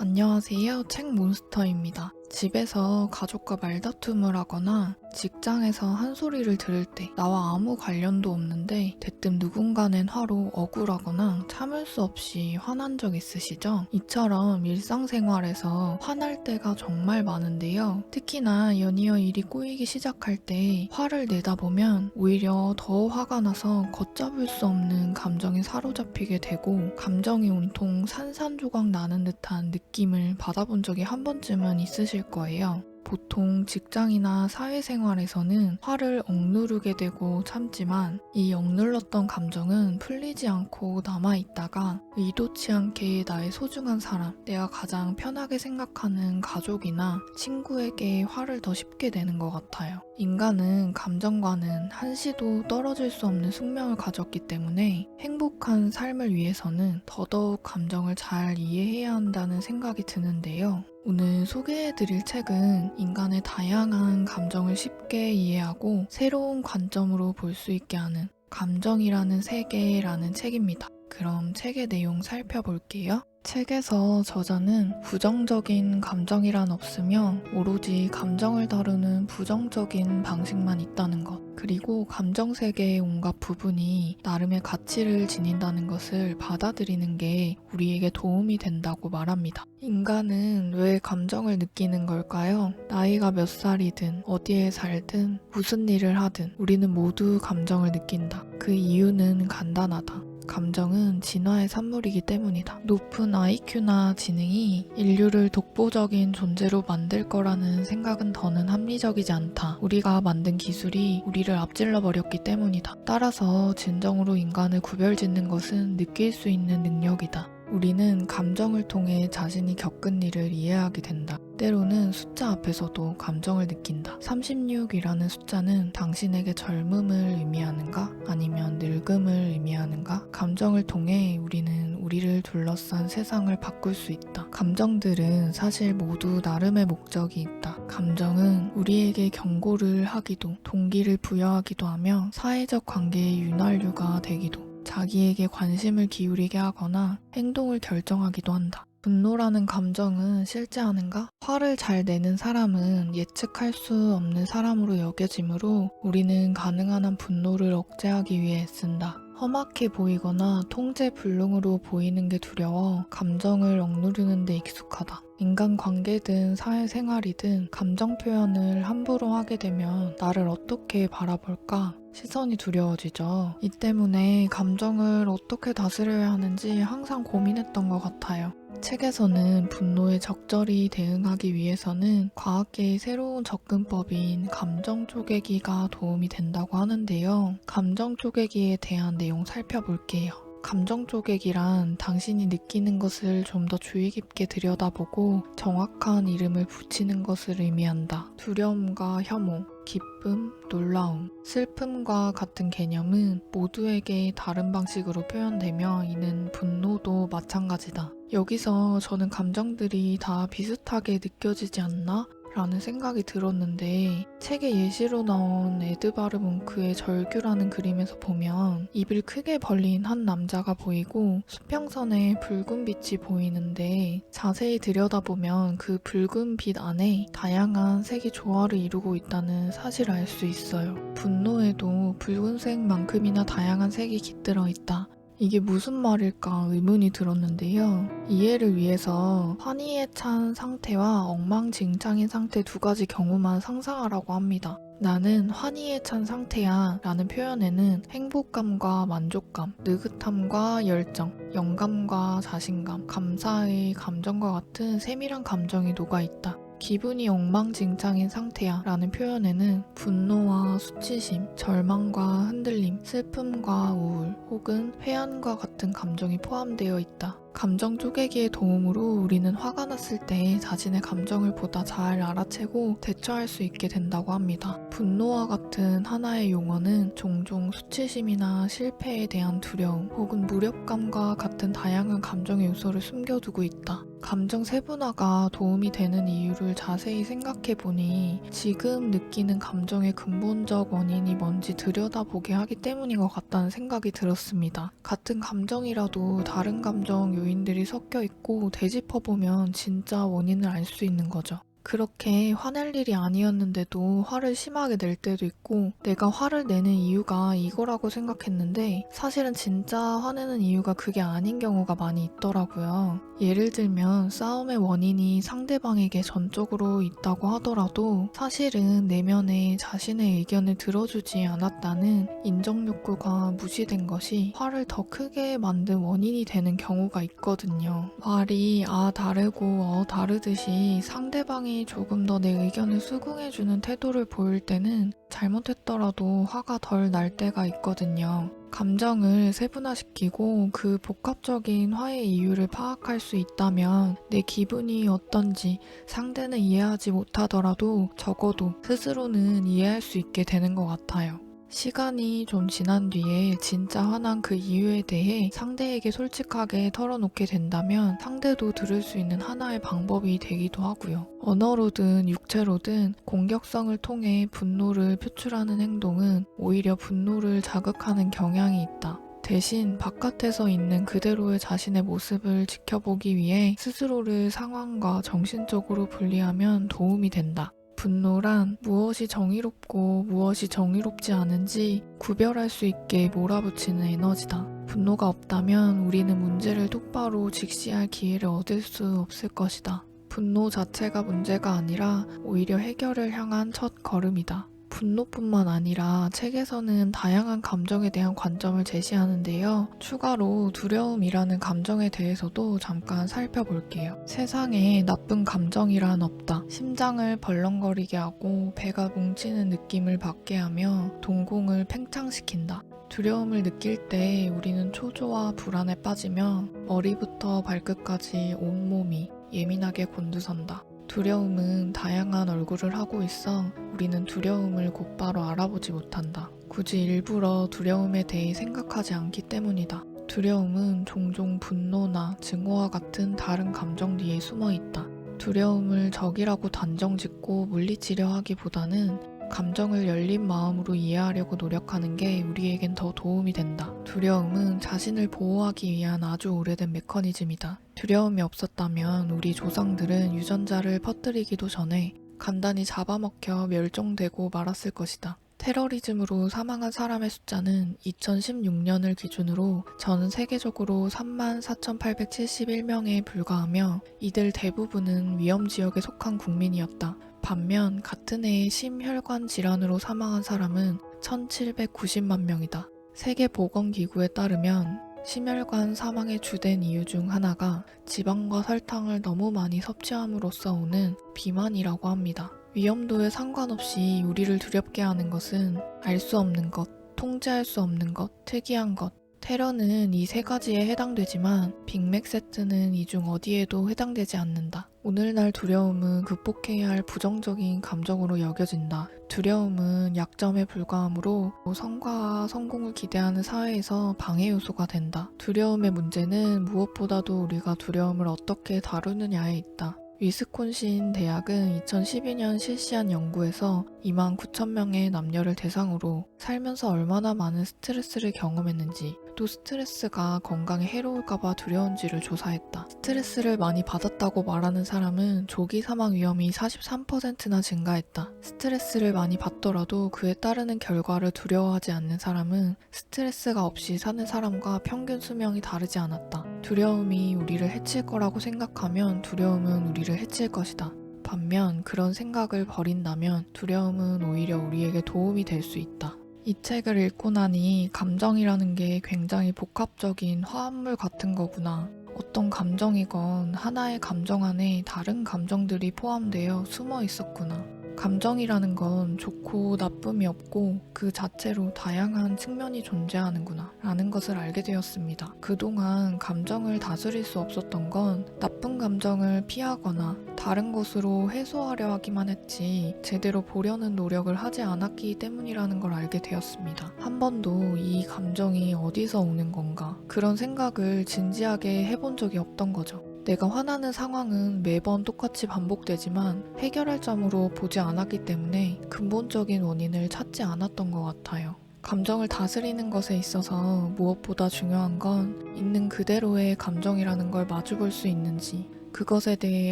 안녕하세요. 책몬스터입니다. 집에서 가족과 말다툼을 하거나 직장에서 한 소리를 들을 때 나와 아무 관련도 없는데 대뜸 누군가는 화로 억울하거나 참을 수 없이 화난 적 있으시죠? 이처럼 일상생활에서 화날 때가 정말 많은데요. 특히나 연이어 일이 꼬이기 시작할 때 화를 내다 보면 오히려 더 화가 나서 걷잡을 수 없는 감정에 사로잡히게 되고 감정이 온통 산산조각 나는 듯한 느낌을 받아본 적이 한 번쯤은 있으실 거예요. 보통 직장이나 사회생활에서는 화를 억누르게 되고 참지만 이 억눌렀던 감정은 풀리지 않고 남아있다가 의도치 않게 나의 소중한 사람, 내가 가장 편하게 생각하는 가족이나 친구에게 화를 더 쉽게 내는 것 같아요. 인간은 감정과는 한시도 떨어질 수 없는 숙명을 가졌기 때문에 행복한 삶을 위해서는 더더욱 감정을 잘 이해해야 한다는 생각이 드는데요. 오늘 소개해드릴 책은 인간의 다양한 감정을 쉽게 이해하고 새로운 관점으로 볼 수 있게 하는 감정이라는 세계라는 책입니다. 그럼 책의 내용 살펴볼게요. 책에서 저자는 부정적인 감정이란 없으며 오로지 감정을 다루는 부정적인 방식만 있다는 것, 그리고 감정 세계의 온갖 부분이 나름의 가치를 지닌다는 것을 받아들이는 게 우리에게 도움이 된다고 말합니다. 인간은 왜 감정을 느끼는 걸까요? 나이가 몇 살이든 어디에 살든 무슨 일을 하든 우리는 모두 감정을 느낀다. 그 이유는 간단하다. 감정은 진화의 산물이기 때문이다. 높은 IQ나 지능이 인류를 독보적인 존재로 만들 거라는 생각은 더는 합리적이지 않다. 우리가 만든 기술이 우리를 앞질러 버렸기 때문이다. 따라서 진정으로 인간을 구별짓는 것은 느낄 수 있는 능력이다. 우리는 감정을 통해 자신이 겪은 일을 이해하게 된다. 때로는 숫자 앞에서도 감정을 느낀다. 36이라는 숫자는 당신에게 젊음을 의미하는가? 아니면 늙음을 의미하는가? 감정을 통해 우리는 우리를 둘러싼 세상을 바꿀 수 있다. 감정들은 사실 모두 나름의 목적이 있다. 감정은 우리에게 경고를 하기도, 동기를 부여하기도 하며 사회적 관계의 윤활유가 되기도, 자기에게 관심을 기울이게 하거나 행동을 결정하기도 한다. 분노라는 감정은 실제하는가? 화를 잘 내는 사람은 예측할 수 없는 사람으로 여겨지므로 우리는 가능한 한 분노를 억제하기 위해 쓴다. 험악해 보이거나 통제불능으로 보이는 게 두려워 감정을 억누르는 데 익숙하다. 인간관계든 사회생활이든 감정 표현을 함부로 하게 되면 나를 어떻게 바라볼까? 시선이 두려워지죠. 이 때문에 감정을 어떻게 다스려야 하는지 항상 고민했던 것 같아요. 책에서는 분노에 적절히 대응하기 위해서는 과학계의 새로운 접근법인 감정 쪼개기가 도움이 된다고 하는데요. 감정 쪼개기에 대한 내용 살펴볼게요. 감정 쪼개기란 당신이 느끼는 것을 좀 더 주의 깊게 들여다보고 정확한 이름을 붙이는 것을 의미한다. 두려움과 혐오, 기쁨, 놀라움, 슬픔과 같은 개념은 모두에게 다른 방식으로 표현되며 이는 분노도 마찬가지다. 여기서 저는 감정들이 다 비슷하게 느껴지지 않나? 라는 생각이 들었는데 책의 예시로 나온 에드바르 뭉크의 절규라는 그림에서 보면 입을 크게 벌린 한 남자가 보이고 수평선에 붉은 빛이 보이는데 자세히 들여다보면 그 붉은 빛 안에 다양한 색이 조화를 이루고 있다는 사실을 알 수 있어요. 분노에도 붉은색만큼이나 다양한 색이 깃들어 있다. 이게 무슨 말일까 의문이 들었는데요. 이해를 위해서 환희에 찬 상태와 엉망진창인 상태 두 가지 경우만 상상하라고 합니다. 나는 환희에 찬 상태야 라는 표현에는 행복감과 만족감, 느긋함과 열정, 영감과 자신감, 감사의 감정과 같은 세밀한 감정이 녹아있다. 기분이 엉망진창인 상태야 라는 표현에는 분노와 수치심, 절망과 흔들림, 슬픔과 우울, 혹은 회한과 같은 감정이 포함되어 있다. 감정 쪼개기의 도움으로 우리는 화가 났을 때 자신의 감정을 보다 잘 알아채고 대처할 수 있게 된다고 합니다. 분노와 같은 하나의 용어는 종종 수치심이나 실패에 대한 두려움 혹은 무력감과 같은 다양한 감정의 요소를 숨겨두고 있다. 감정 세분화가 도움이 되는 이유를 자세히 생각해보니 지금 느끼는 감정의 근본적 원인이 뭔지 들여다보게 하기 때문인 것 같다는 생각이 들었습니다. 같은 감정이라도 다른 감정 요인들이 섞여 있고 되짚어보면 진짜 원인을 알 수 있는 거죠. 그렇게 화낼 일이 아니었는데도 화를 심하게 낼 때도 있고 내가 화를 내는 이유가 이거라고 생각했는데 사실은 진짜 화내는 이유가 그게 아닌 경우가 많이 있더라고요. 예를 들면 싸움의 원인이 상대방에게 전적으로 있다고 하더라도 사실은 내면에 자신의 의견을 들어주지 않았다는 인정 욕구가 무시된 것이 화를 더 크게 만든 원인이 되는 경우가 있거든요. 말이 다르고 다르듯이 상대방이 조금 더 내 의견을 수긍해주는 태도를 보일 때는 잘못했더라도 화가 덜 날 때가 있거든요. 감정을 세분화시키고 그 복합적인 화의 이유를 파악할 수 있다면 내 기분이 어떤지 상대는 이해하지 못하더라도 적어도 스스로는 이해할 수 있게 되는 것 같아요. 시간이 좀 지난 뒤에 진짜 화난 그 이유에 대해 상대에게 솔직하게 털어놓게 된다면 상대도 들을 수 있는 하나의 방법이 되기도 하고요. 언어로든 육체로든 공격성을 통해 분노를 표출하는 행동은 오히려 분노를 자극하는 경향이 있다. 대신 바깥에서 있는 그대로의 자신의 모습을 지켜보기 위해 스스로를 상황과 정신적으로 분리하면 도움이 된다. 분노란 무엇이 정의롭고 무엇이 정의롭지 않은지 구별할 수 있게 몰아붙이는 에너지다. 분노가 없다면 우리는 문제를 똑바로 직시할 기회를 얻을 수 없을 것이다. 분노 자체가 문제가 아니라 오히려 해결을 향한 첫 걸음이다. 분노뿐만 아니라 책에서는 다양한 감정에 대한 관점을 제시하는데요. 추가로 두려움이라는 감정에 대해서도 잠깐 살펴볼게요. 세상에 나쁜 감정이란 없다. 심장을 벌렁거리게 하고 배가 뭉치는 느낌을 받게 하며 동공을 팽창시킨다. 두려움을 느낄 때 우리는 초조와 불안에 빠지며 머리부터 발끝까지 온몸이 예민하게 곤두선다. 두려움은 다양한 얼굴을 하고 있어 우리는 두려움을 곧바로 알아보지 못한다. 굳이 일부러 두려움에 대해 생각하지 않기 때문이다. 두려움은 종종 분노나 증오와 같은 다른 감정 뒤에 숨어 있다. 두려움을 적이라고 단정짓고 물리치려 하기보다는 감정을 열린 마음으로 이해하려고 노력하는 게 우리에겐 더 도움이 된다. 두려움은 자신을 보호하기 위한 아주 오래된 메커니즘이다. 두려움이 없었다면 우리 조상들은 유전자를 퍼뜨리기도 전에 간단히 잡아먹혀 멸종되고 말았을 것이다. 테러리즘으로 사망한 사람의 숫자는 2016년을 기준으로 전 세계적으로 34,871명에 불과하며 이들 대부분은 위험지역에 속한 국민이었다. 반면 같은 해에 심혈관 질환으로 사망한 사람은 1,790만 명이다. 세계보건기구에 따르면 심혈관 사망의 주된 이유 중 하나가 지방과 설탕을 너무 많이 섭취함으로써 오는 비만이라고 합니다. 위험도에 상관없이 우리를 두렵게 하는 것은 알 수 없는 것, 통제할 수 없는 것, 특이한 것. 테러는 이 세 가지에 해당되지만 빅맥 세트는 이 중 어디에도 해당되지 않는다. 오늘날 두려움은 극복해야 할 부정적인 감정으로 여겨진다. 두려움은 약점에 불과하므로 성과와 성공을 기대하는 사회에서 방해 요소가 된다. 두려움의 문제는 무엇보다도 우리가 두려움을 어떻게 다루느냐에 있다. 위스콘신 대학은 2012년 실시한 연구에서 29,000명의 남녀를 대상으로 살면서 얼마나 많은 스트레스를 경험했는지 또 스트레스가 건강에 해로울까봐 두려운지를 조사했다. 스트레스를 많이 받았다고 말하는 사람은 조기 사망 위험이 43%나 증가했다. 스트레스를 많이 받더라도 그에 따르는 결과를 두려워하지 않는 사람은 스트레스가 없이 사는 사람과 평균 수명이 다르지 않았다. 두려움이 우리를 해칠 거라고 생각하면 두려움은 우리를 해칠 것이다. 반면 그런 생각을 버린다면 두려움은 오히려 우리에게 도움이 될 수 있다. 이 책을 읽고 나니 감정이라는 게 굉장히 복합적인 화합물 같은 거구나. 어떤 감정이건 하나의 감정 안에 다른 감정들이 포함되어 숨어 있었구나. 감정이라는 건 좋고 나쁨이 없고 그 자체로 다양한 측면이 존재하는구나 라는 것을 알게 되었습니다. 그동안 감정을 다스릴 수 없었던 건 나쁜 감정을 피하거나 다른 것으로 해소하려 하기만 했지 제대로 보려는 노력을 하지 않았기 때문이라는 걸 알게 되었습니다. 한 번도 이 감정이 어디서 오는 건가 그런 생각을 진지하게 해본 적이 없던 거죠. 내가 화나는 상황은 매번 똑같이 반복되지만 해결할 점으로 보지 않았기 때문에 근본적인 원인을 찾지 않았던 것 같아요. 감정을 다스리는 것에 있어서 무엇보다 중요한 건 있는 그대로의 감정이라는 걸 마주볼 수 있는지, 그것에 대해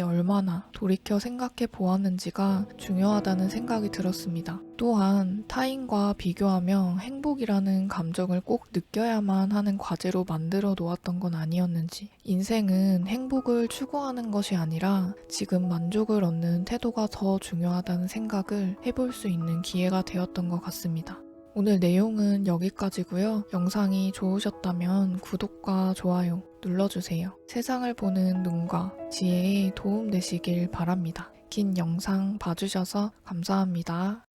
얼마나 돌이켜 생각해 보았는지가 중요하다는 생각이 들었습니다. 또한 타인과 비교하며 행복이라는 감정을 꼭 느껴야만 하는 과제로 만들어 놓았던 건 아니었는지, 인생은 행복을 추구하는 것이 아니라 지금 만족을 얻는 태도가 더 중요하다는 생각을 해볼 수 있는 기회가 되었던 것 같습니다. 오늘 내용은 여기까지고요. 영상이 좋으셨다면 구독과 좋아요 눌러주세요. 세상을 보는 눈과 지혜에 도움 되시길 바랍니다. 긴 영상 봐주셔서 감사합니다.